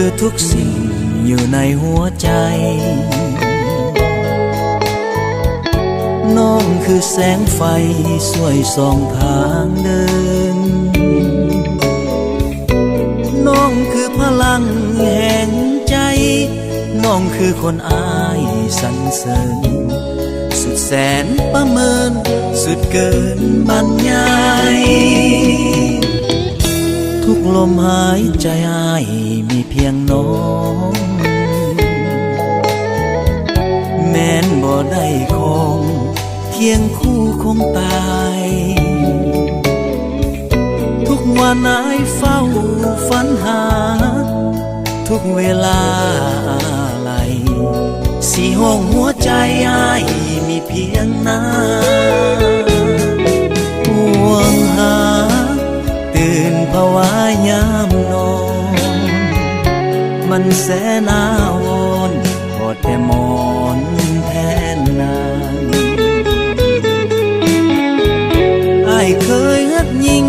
คือทุกสิ่งอยู่ในหัวใจน้องคือแสงไฟช่วยส่องทางเดินน้องคือพลังแห่งใจน้องคือคนอายสรรเสริญสุดแสนประเมินสุดเกินบรรยายทุกลมหายใจอายมีเพียงน้องแม้นบ่ได้คงเคียงคู่คงตายทุกวันอายเฝ้าฝันหาทุกเวลาอะไรสี่ห้องหัวใจอายมีเพียงน้าห่วงหาตื่นภาวะยามนอนมันแสนอาวรณ์กอดแต่หมอนแทนนางอายเคยฮักยิ่ง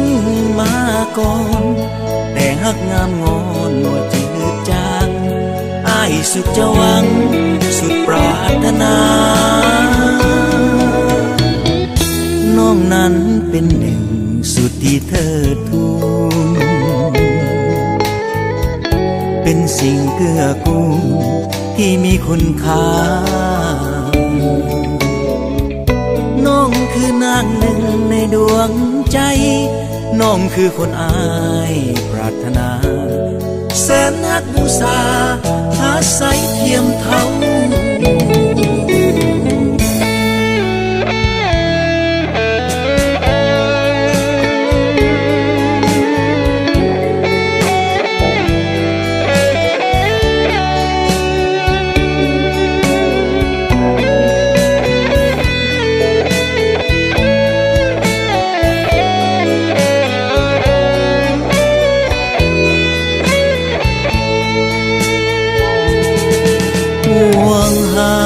มาก่อนแต่ฮักงามงอนว่าจืดจางอายสุดจะหวังสุดปรารถนาน้องนั้นเป็นหนึ่งสุดที่เธอทูลเป็นสิ่งเกื้อกูลที่มีคุณค่าน้องคือนางหนึ่งในดวงใจน้องคือคนอายปรารถนาแสนนักอุตสาห์อาศัยเทียมเท่าห่วงหา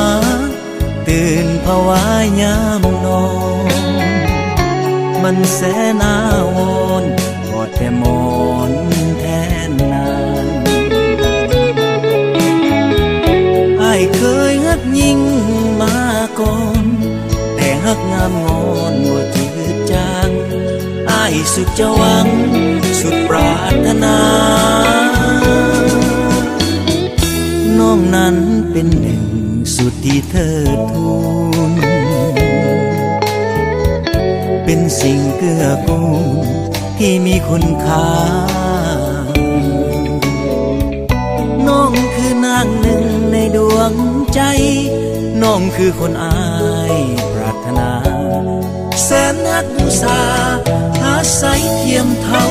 ตื่นภาวะยามนอนมันแสนอาวรณ์กอดแต่หมอนแทนนางอายเคยฮักยิ่งมาก่อนแต่ฮักงามงอนว่าจืดจางอายสุดจะหวังสุดปรารถนาน้องนั้นเป็นหนึ่งสุดที่เธอทูลเป็นสิ่งเกื้อกูลที่มีคุณค่าน้องคือนางหนึ่งในดวงใจน้องคือคนอายปรารถนาแสนนักอุตสาห์อาศัยเทียมเท่า